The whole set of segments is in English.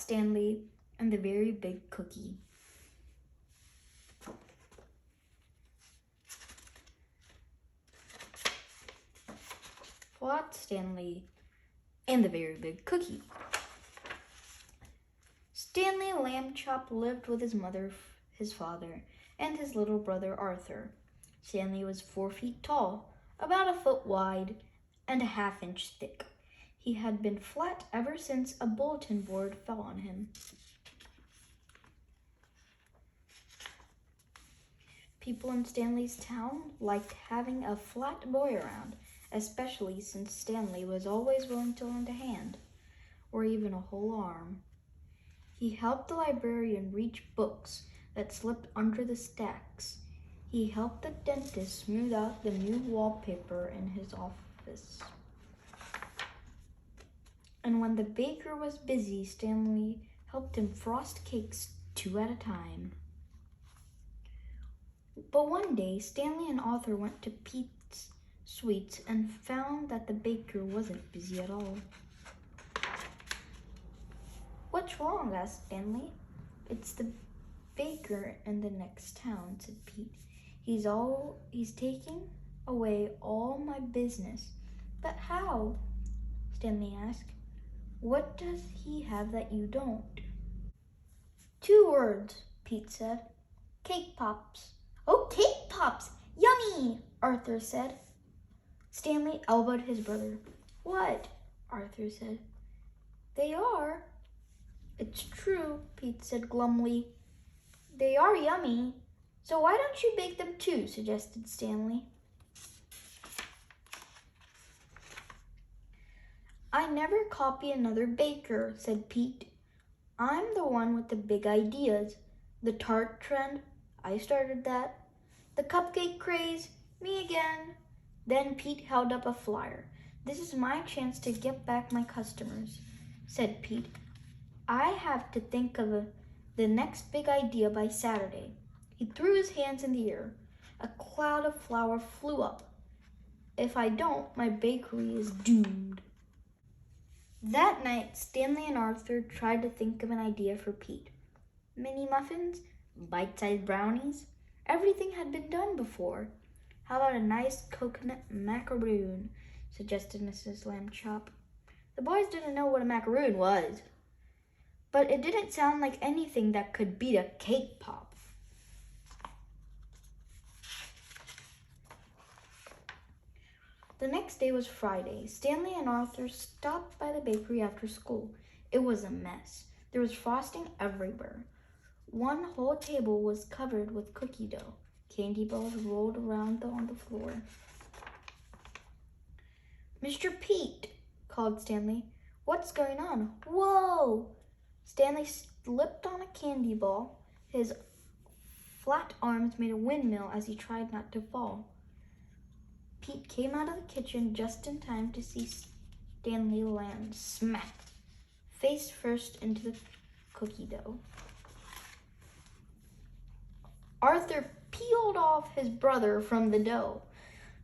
Stanley and the Very Big Cookie. Plot Stanley and the Very Big Cookie. Stanley Lamb Chop lived with his mother, his father, and his little brother Arthur. Stanley was 4 feet tall, about a foot wide, and a half-inch thick. He had been flat ever since a bulletin board fell on him. People in Stanley's town liked having a flat boy around, especially since Stanley was always willing to lend a hand, or even a whole arm. He helped the librarian reach books that slipped under the stacks. He helped the dentist smooth out the new wallpaper in his office. And when the baker was busy, Stanley helped him frost cakes 2 at a time. But one day, Stanley and Arthur went to Pete's Sweets and found that the baker wasn't busy at all. "What's wrong?" asked Stanley. "It's the baker in the next town," said Pete. He's taking away all my business." "But how?" Stanley asked. "What does he have that you don't?" "2 words," Pete said. "Cake pops." "Oh, cake pops! Yummy!" Arthur said. Stanley elbowed his brother. "What?" Arthur said. "They are." "It's true," Pete said glumly. "They are yummy. So why don't you bake them too?" suggested Stanley. "I never copy another baker," said Pete. "I'm the one with the big ideas. The tart trend, I started that. The cupcake craze, me again." Then Pete held up a flyer. "This is my chance to get back my customers," said Pete. "I have to think of the next big idea by Saturday." He threw his hands in the air. A cloud of flour flew up. "If I don't, my bakery is doomed." That night, Stanley and Arthur tried to think of an idea for Pete. Mini muffins, bite-sized brownies, everything had been done before. "How about a nice coconut macaroon?" suggested Mrs. Lamb Chop. The boys didn't know what a macaroon was, but it didn't sound like anything that could beat a cake pop. The next day was Friday. Stanley and Arthur stopped by the bakery after school. It was a mess. There was frosting everywhere. One whole table was covered with cookie dough. Candy balls rolled around on the floor. "Mr. Pete," called Stanley. "What's going on?" "Whoa!" Stanley slipped on a candy ball. His flat arms made a windmill as he tried not to fall. Pete came out of the kitchen just in time to see Stanley land smack, face first into the cookie dough. Arthur peeled off his brother from the dough.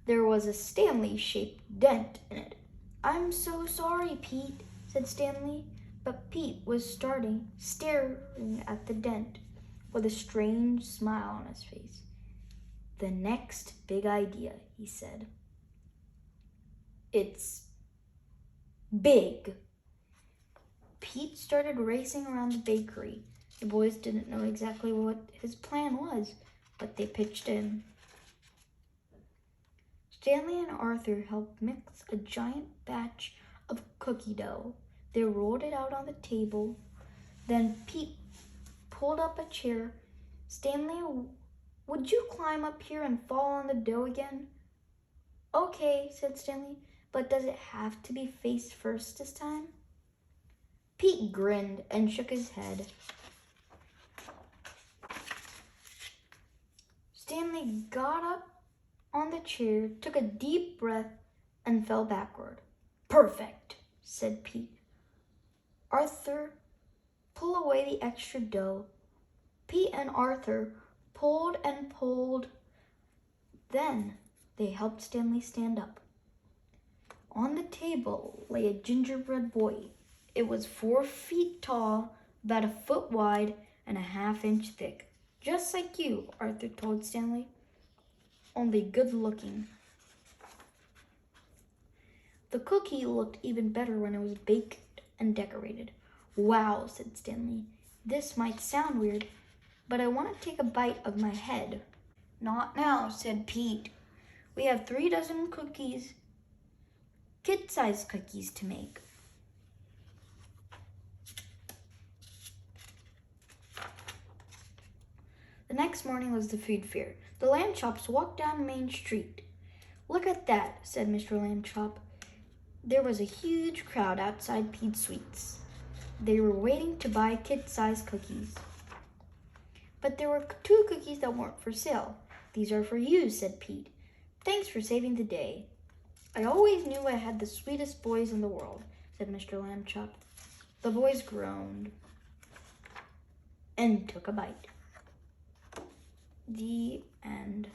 There was a Stanley-shaped dent in it. "I'm so sorry, Pete," said Stanley, but Pete was staring at the dent with a strange smile on his face. "The next big idea," he said. "It's big." Pete started racing around the bakery. The boys didn't know exactly what his plan was, but they pitched in. Stanley and Arthur helped mix a giant batch of cookie dough. They rolled it out on the table. Then Pete pulled up a chair. "Stanley, would you climb up here and fall on the dough again?" "Okay," said Stanley, "but does it have to be face first this time?" Pete grinned and shook his head. Stanley got up on the chair, took a deep breath, and fell backward. "Perfect," said Pete. "Arthur, pull away the extra dough." Pete and Arthur pulled and pulled. Then they helped Stanley stand up. On the table lay a gingerbread boy. It was 4 feet tall, about a foot wide and a half-inch thick. Just like you, Arthur told Stanley. Only good looking. The cookie looked even better when it was baked and decorated. Wow, said Stanley. This might sound weird, but I want to take a bite of my head. Not now, said Pete. We have 3 dozen cookies, kid-sized cookies to make. The next morning was the food fair. The lamb chops walked down Main Street. Look at that, said Mr. Lamb Chop. There was a huge crowd outside Pete's Sweets. They were waiting to buy kid-sized cookies. But there were 2 cookies that weren't for sale. These are for you, said Pete. Thanks for saving the day. I always knew I had the sweetest boys in the world, said Mr. Lamb Chop. The boys groaned and took a bite. The end.